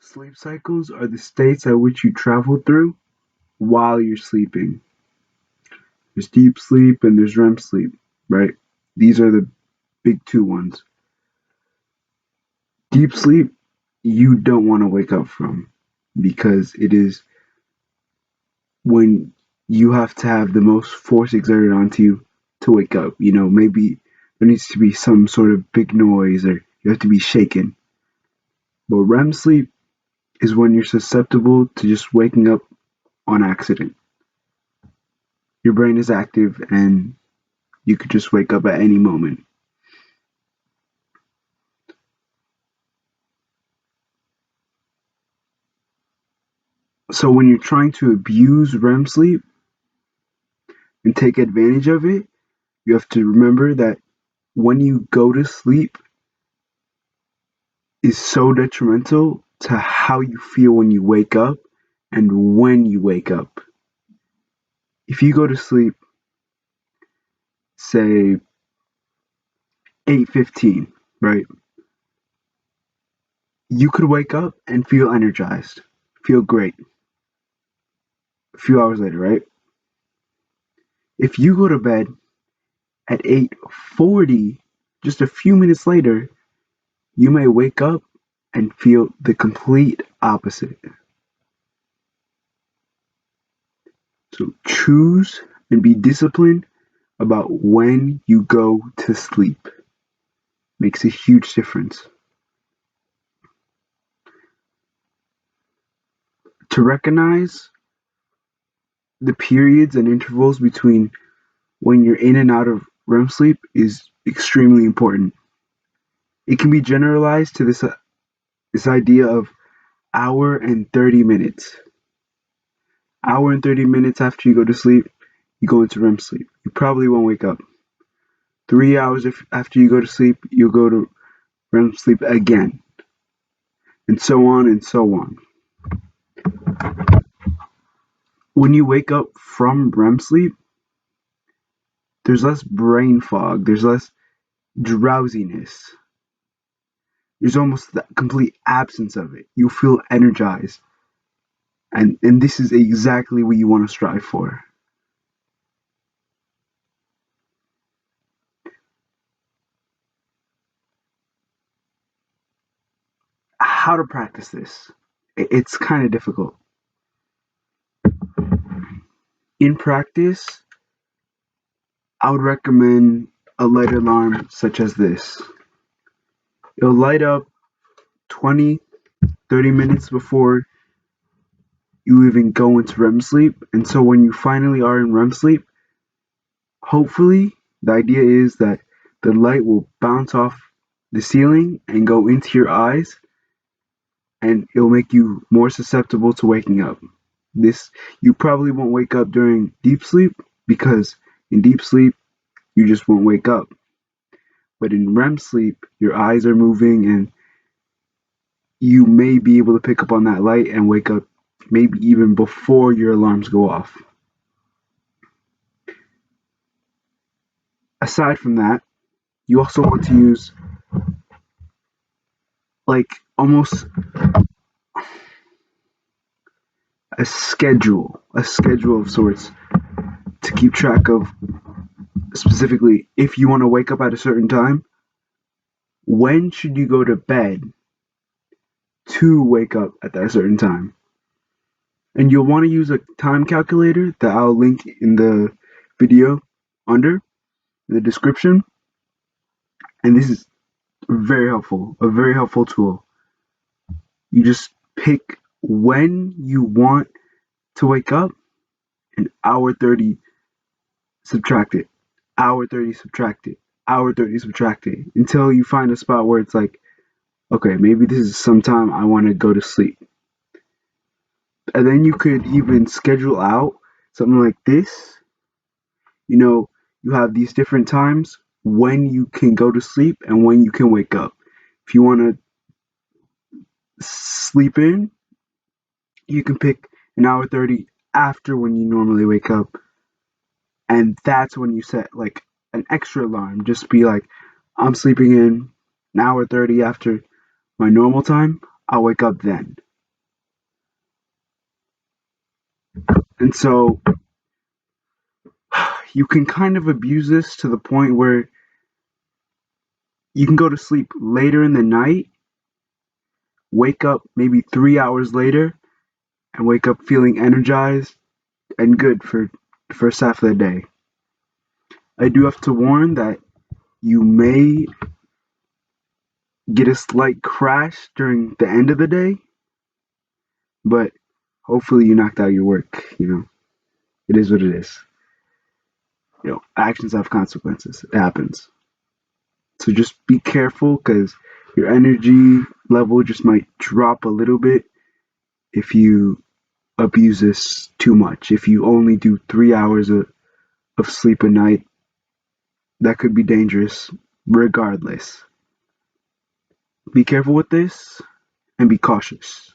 Sleep cycles are the states at which you travel through while you're sleeping. There's deep sleep and there's REM sleep, right? These are the big two ones. Deep sleep, you don't want to wake up from because it is when you have to have the most force exerted onto you to wake up. Maybe there needs to be some sort of big noise or you have to be shaken. But REM sleep is when you're susceptible to just waking up on accident. Your brain is active and you could just wake up at any moment. So when you're trying to abuse REM sleep and take advantage of it, you have to remember that when you go to sleep is so detrimental to how you feel when you wake up and when you wake up. If you go to sleep, say 8:15, right? You could wake up and feel energized, feel great a few hours later, right? If you go to bed at 8:40, just a few minutes later, you may wake up and feel the complete opposite. So choose and be disciplined about when you go to sleep. Makes a huge difference. To recognize the periods and intervals between when you're in and out of REM sleep is extremely important. It can be generalized to this idea of hour and 30 minutes. Hour and 30 minutes after you go to sleep, you go into REM sleep. You probably won't wake up. 3 hours after you go to sleep, you'll go to REM sleep again, and so on and so on. When you wake up from REM sleep, there's less brain fog, there's less drowsiness, there's almost the complete absence of it. You feel energized, and this is exactly what you want to strive for. How to practice this? It's kind of difficult. In practice, I would recommend a light alarm such as this. It'll light up 20, 30 minutes before you even go into REM sleep. And so when you finally are in REM sleep, hopefully the idea is that the light will bounce off the ceiling and go into your eyes and it'll make you more susceptible to waking up. This you probably won't wake up during deep sleep because in deep sleep you just won't wake up. But in REM sleep, your eyes are moving and you may be able to pick up on that light and wake up maybe even before your alarms go off. Aside from that, you also want to use like almost a schedule of sorts to keep track of specifically if you want to wake up at a certain time, when should you go to bed to wake up at that certain time? And you'll want to use a time calculator that I'll link in the video under in the description. And this is a very helpful tool. You just pick when you want to wake up and hour 30 subtract it, hour 30 subtract it, hour 30 subtract it until you find a spot where it's like, okay, maybe this is some time I want to go to sleep. And then you could even schedule out something like this. You know, you have these different times when you can go to sleep and when you can wake up. If you want to sleep in, you can pick an hour 30 after when you normally wake up. And that's when you set like an extra alarm. Just be like, I'm sleeping in an hour 30 after my normal time. I'll wake up then. And so you can kind of abuse this to the point where you can go to sleep later in the night, wake up maybe 3 hours later, and wake up feeling energized and good for the first half of the day. I do have to warn that you may get a slight crash during the end of the day, but hopefully you knocked out your work. It is what it is. Actions have consequences. It happens. So just be careful because your energy level just might drop a little bit if you abuse this too much. If you only do 3 hours of sleep a night, that could be dangerous regardless. Be careful with this and be cautious.